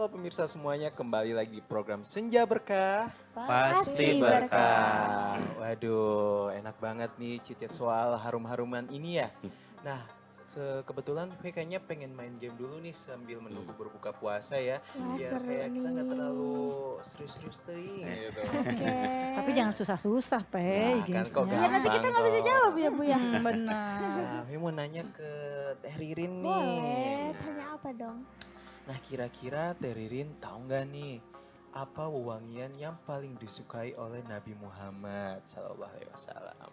pemirsa semuanya, kembali lagi di program Senja Berkah. Pasti berkah. Waduh, enak banget nih cicit soal harum-haruman ini ya. Nah, kebetulan gue kayaknya pengen main game dulu nih sambil menunggu berbuka puasa ya. Wah, Biar seru kayak kita nggak nih. terlalu serius-serius ting gitu. Oke. Tapi jangan susah-susah, Pei, Nah, kan kok gamesnya. Biar nanti kita nggak bisa dong. jawab ya Bu ya. Benar. Nah, gue mau nanya ke Teh Ririn nih. Boleh, Nah, tanya apa dong? Nah, kira-kira Teh Ririn tahu nggak nih apa wewangian yang paling disukai oleh Nabi Muhammad Sallallahu Alaihi Wasallam?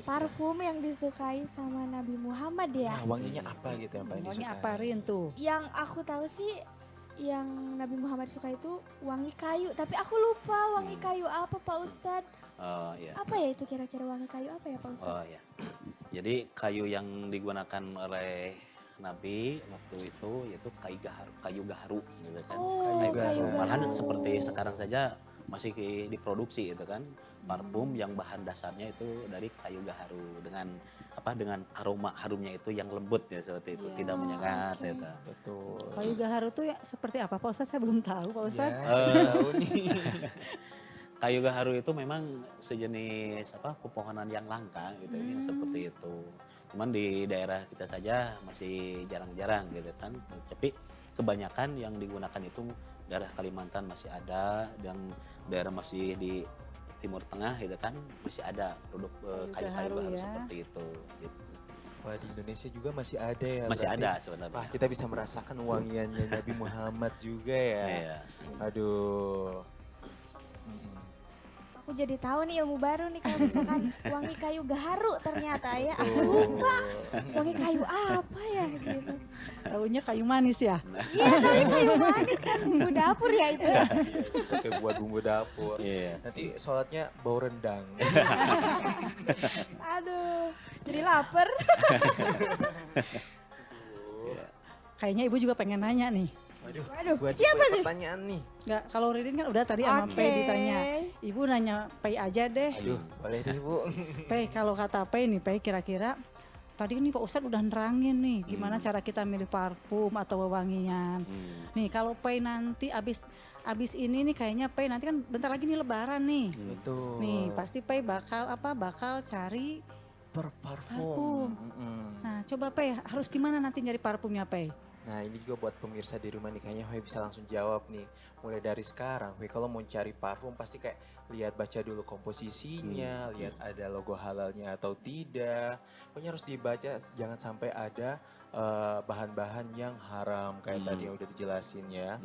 Parfum yang disukai sama Nabi Muhammad ya. Nah, wanginya apa gitu yang paling Wangi disukai? apa Rin tuh? Yang aku tahu sih yang Nabi Muhammad suka itu wangi kayu. Tapi aku lupa wangi kayu apa Pak Ustadz. Oh ya. Apa ya itu kira-kira wangi kayu apa ya Pak Ustadz? Oh ya. Jadi kayu yang digunakan oleh Nabi waktu itu yaitu kayu gaharu gitu kan. Oh, kayu kayu gaharu. Malahan gaharu. seperti sekarang saja masih diproduksi itu kan parfum yang bahan dasarnya itu dari kayu gaharu dengan dengan aroma harumnya itu yang lembut ya seperti itu, Iya. tidak menyengat Oke. gitu. Betul. Kayu gaharu tuh ya seperti apa Pak Ustadz? Saya belum tahu Pak Ya, Ustadz. kita tahu nih. Kayu gaharu itu memang sejenis pepohonan yang langka gitu ya, seperti itu. Cuman di daerah kita saja masih jarang-jarang gitu kan. Tapi kebanyakan yang digunakan itu daerah Kalimantan masih ada, dan daerah masih di Timur Tengah gitu kan masih ada produk kayu-kayu gaharu gaharu ya. seperti itu. Gitu. Wah, di Indonesia juga masih ada ya. Masih berarti. ada sebenarnya. Wah, kita bisa merasakan wangiannya Nabi Muhammad juga ya. Iya. Aduh. Mm-mm. Aku jadi tahu nih ilmu baru nih kalau misalkan wangi kayu gaharu ternyata ya. Aku Tuh. lupa wangi kayu apa ya gitu. Taunya kayu manis ya. Iya tapi kayu manis kan bumbu dapur ya itu. Iya, itu pakai buat bumbu dapur. Iya. Nanti sholatnya bau rendang. Aduh, jadi lapar. Kayaknya Ibu juga pengen nanya nih. Waduh, Gua siapa punya nih? pertanyaan nih. Enggak, kalau Ririn kan udah tadi sama Pei ditanya. Ibu nanya Pei aja deh. Aduh, boleh deh Bu. Pei, kalau kata Pei nih, Pei kira-kira tadi nih Pak Ustadz udah nerangin nih gimana cara kita milih parfum atau wewangian. Nih kalau Pei nanti abis ini nih kayaknya Pei nanti kan bentar lagi nih Lebaran nih. Betul. Nih pasti Pei bakal cari. Parfum. Parfum. Mm-mm. Nah coba Pei harus gimana nanti nyari parfumnya Pei? Nah, ini juga buat pemirsa di rumah nih, kayaknya Hui bisa langsung jawab nih. Mulai dari sekarang, Hui kalau mau cari parfum pasti kayak lihat baca dulu komposisinya, lihat ada logo halalnya atau tidak. Pokoknya harus dibaca, jangan sampai ada bahan-bahan yang haram kayak tadi yang udah dijelasin ya.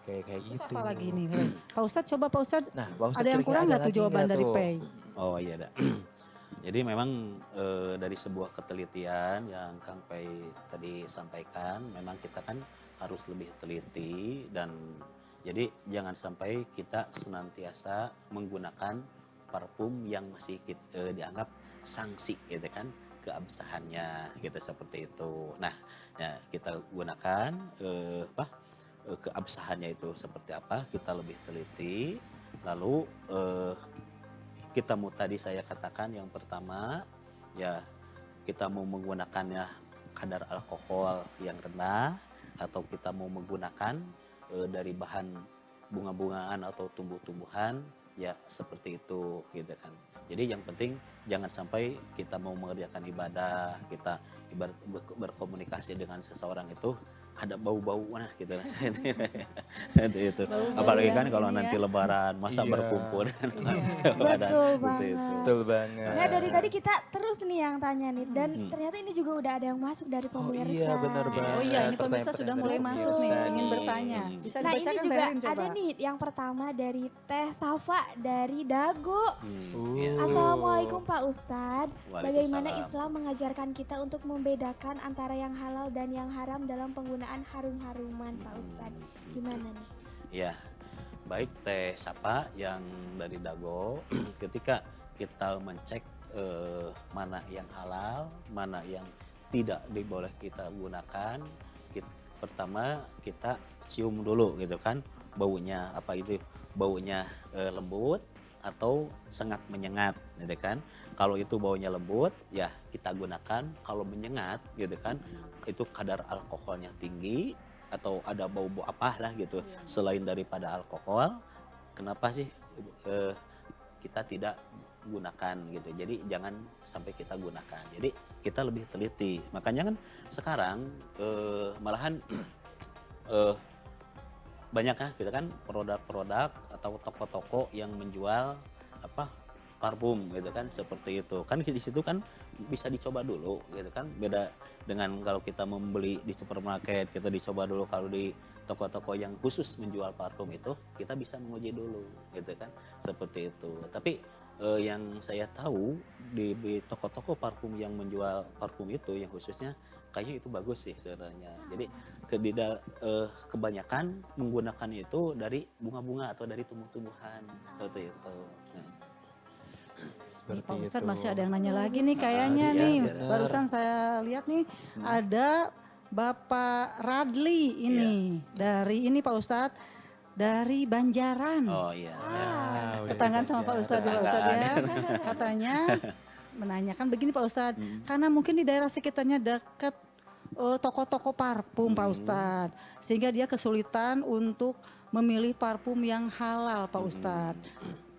Kayak Terus gitu. apa lagi nih Pei? Pak Ustadz coba Pak Ustadz Nah, Pak Ustadz ada yang kira-kira kurang nggak tuh lagi jawaban nggak dari tuh? Pei? Oh iya ada. Jadi memang dari sebuah ketelitian yang Kang Pei tadi sampaikan, memang kita kan harus lebih teliti, dan jadi jangan sampai kita senantiasa menggunakan parfum yang masih dianggap sanksi gitu kan, keabsahannya gitu seperti itu. Nah, ya, kita gunakan keabsahannya itu seperti apa, kita lebih teliti. Lalu kita mau tadi saya katakan yang pertama ya kita mau menggunakannya kadar alkohol yang rendah, atau kita mau menggunakan dari bahan bunga-bungaan atau tumbuh-tumbuhan ya seperti itu gitu kan. Jadi yang penting jangan sampai kita mau mengerjakan ibadah, kita ibarat berkomunikasi dengan seseorang itu ada bau-bau gitu itu. Apalagi kan kalau ini nanti ya. lebaran masa Iya. berkumpul Betul banget. Betul banget. Nah dari tadi kita terus nih yang tanya nih dan ternyata ini juga udah ada yang masuk dari Oh pemirsa. iya, benar banget. Oh iya ini pemirsa Pertanyaan-pertanyaan sudah dari mulai pemirsa masuk nih ingin nih. bertanya. Bisa Nah ini dibacakan juga Ririn coba. ada nih yang pertama dari Teh Safa dari Dago. Iya. Assalamualaikum Pak Ustadz. Bagaimana Waalaikumsalam. Islam mengajarkan kita untuk membedakan antara yang halal dan yang haram dalam penggunaan harum-haruman Pak Ustadz? Gimana nih? Ya, baik Teh Sapa yang dari Dago, ketika kita mencek mana yang halal, mana yang tidak diboleh kita gunakan, pertama kita cium dulu gitu kan, baunya apa itu, baunya lembut atau sangat menyengat gitu kan. Kalau itu baunya lembut ya kita gunakan, kalau menyengat gitu kan itu kadar alkoholnya tinggi atau ada bau-bau apa lah gitu selain daripada alkohol, kenapa sih kita tidak gunakan gitu. Jadi jangan sampai kita gunakan. Jadi kita lebih teliti. Makanya kan sekarang malahan banyak ya kita kan produk-produk atau toko-toko yang menjual apa parfum gitu kan seperti itu. Kan di situ kan bisa dicoba dulu gitu kan. Beda dengan kalau kita membeli di supermarket, kita dicoba dulu. Kalau di toko-toko yang khusus menjual parfum itu kita bisa menguji dulu gitu kan seperti itu. Tapi yang saya tahu di toko-toko parfum yang menjual parfum itu yang khususnya kayaknya itu bagus sih sebenarnya. Jadi kebanyakan menggunakan itu dari bunga-bunga atau dari tumbuh-tumbuhan seperti itu. Nah. Nih, Pak Seperti Ustadz itu. masih ada yang nanya lagi nih kayaknya iya, nih. benar. Barusan saya lihat nih ada Bapak Radli ini dari ini Pak Ustadz dari Banjaran. Oh iya. Ya. Wow, Tetanggaan sama Pak Ustadz ya Pak Ustadz ya. Katanya menanyakan begini Pak Ustadz, karena mungkin di daerah sekitarnya dekat toko-toko parfum Pak Ustadz, sehingga dia kesulitan untuk memilih parfum yang halal Pak Ustadz.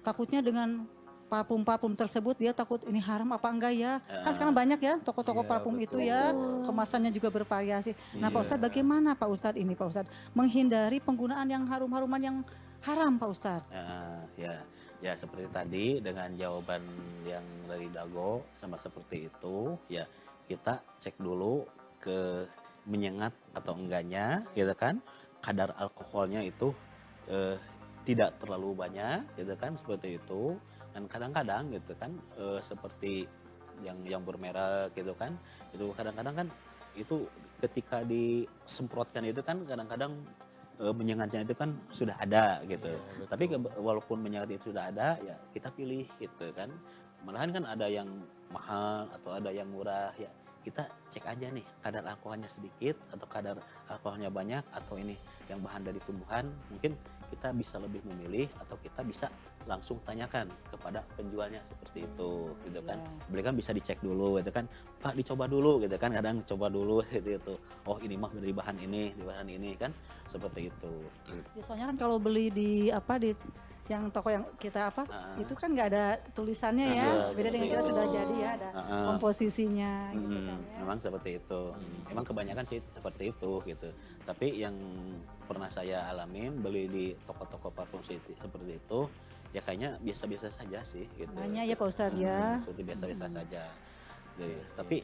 Takutnya dengan parfum-parfum tersebut dia takut ini haram apa enggak ya. Kan sekarang banyak ya toko-toko Iya, parfum itu betul. ya, kemasannya juga bervariasi. Nah Pak Iya. Ustadz bagaimana Pak Ustadz ini Pak Ustadz menghindari penggunaan yang harum-haruman yang haram Pak Ustadz? Ya seperti tadi dengan jawaban yang dari Dago sama seperti itu ya kita cek dulu ke menyengat atau enggaknya gitu kan kadar alkoholnya itu tidak terlalu banyak gitu kan seperti itu dan kadang-kadang gitu kan seperti yang bermerek gitu kan itu kadang-kadang kan itu ketika disemprotkan itu kan kadang-kadang menyengatnya itu kan sudah ada gitu. Iya, Tapi betul. walaupun menyengat itu sudah ada ya kita pilih gitu kan. Malahan kan ada yang mahal atau ada yang murah ya kita cek aja nih kadar alkoholnya sedikit atau kadar alkoholnya banyak atau ini yang bahan dari tumbuhan mungkin kita bisa lebih memilih atau kita bisa langsung tanyakan kepada penjualnya seperti itu gitu kan. Beli kan bisa dicek dulu gitu kan. Pak dicoba dulu gitu kan kadang coba dulu gitu itu. Oh ini mah dari bahan ini, di bahan ini kan seperti itu. Ya, soalnya kan kalau beli di yang toko yang kita itu kan nggak ada tulisannya ya, Iya, beda dengan kita sudah jadi ya ada komposisinya gitu kan ya. Memang seperti itu. Emang kebanyakan sih seperti itu gitu. Tapi yang pernah saya alamin beli di toko-toko parfum seperti itu ya kayaknya biasa-biasa saja sih gitu. Hanya ya Pak Ustadz ya. Seperti biasa-biasa saja. Jadi, tapi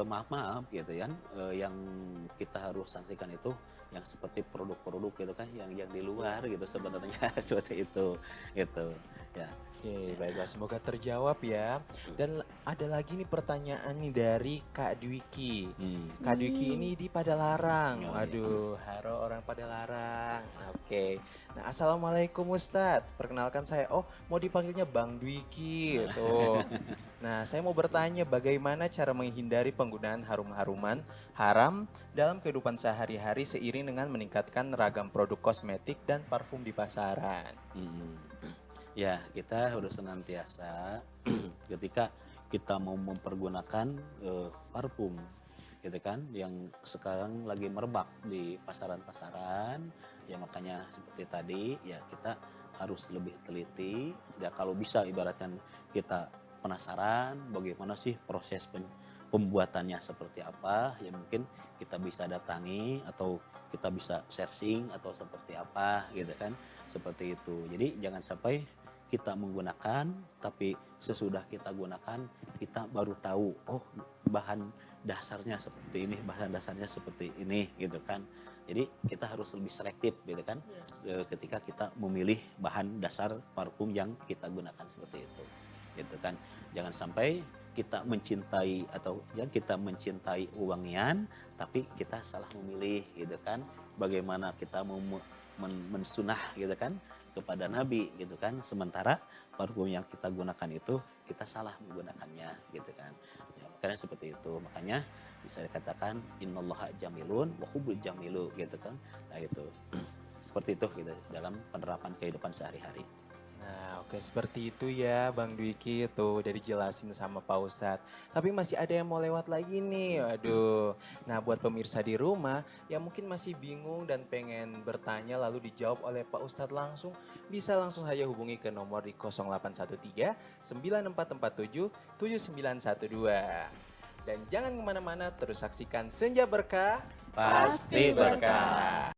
maaf gitu kan yang kita harus sanksikan itu yang seperti produk-produk gitu kan yang di luar gitu sebenarnya seperti itu gitu ya. Oke, baiklah semoga terjawab ya. Dan ada lagi nih pertanyaan nih dari Kak Dwiki. Kak Dwiki ini di Padalarang. Oh, iya. Waduh, haro orang Padalarang. Oke. Nah, Assalamualaikum Ustadz. Perkenalkan saya, mau dipanggilnya Bang Dwiki gitu. Nah, saya mau bertanya bagaimana cara menghindari penggunaan harum-haruman haram dalam kehidupan sehari-hari seiring dengan meningkatkan ragam produk kosmetik dan parfum di pasaran. Ya, kita harus senantiasa ketika kita mau mempergunakan parfum gitu kan yang sekarang lagi merebak di pasaran-pasaran ya makanya seperti tadi ya kita harus lebih teliti ya kalau bisa ibaratkan kita penasaran bagaimana sih proses pembuatannya seperti apa ya mungkin kita bisa datangi atau kita bisa searching atau seperti apa gitu kan seperti itu jadi jangan sampai kita menggunakan tapi sesudah kita gunakan kita baru tahu oh bahan dasarnya seperti ini bahan dasarnya seperti ini gitu kan jadi kita harus lebih selektif gitu kan ketika kita memilih bahan dasar parfum yang kita gunakan seperti itu gitu kan jangan sampai kita mencintai atau ya kita mencintai wangian tapi kita salah memilih gitu kan bagaimana kita mau mensunah gitu kan kepada Nabi gitu kan sementara parfum yang kita gunakan itu kita salah menggunakannya gitu kan ya, makanya seperti itu makanya bisa dikatakan innallaha jamilun wa hubbul jamilu gitu kan nah itu seperti itu gitu dalam penerapan kehidupan sehari-hari. Nah, oke seperti itu ya Bang Dwiki tuh udah dijelasin sama Pak Ustadz. Tapi masih ada yang mau lewat lagi nih, aduh. Nah buat pemirsa di rumah yang mungkin masih bingung dan pengen bertanya lalu dijawab oleh Pak Ustadz langsung, bisa langsung saja hubungi ke nomor di 0813 9447 7912. Dan jangan kemana-mana, terus saksikan Senja Berkah, Pasti berkah.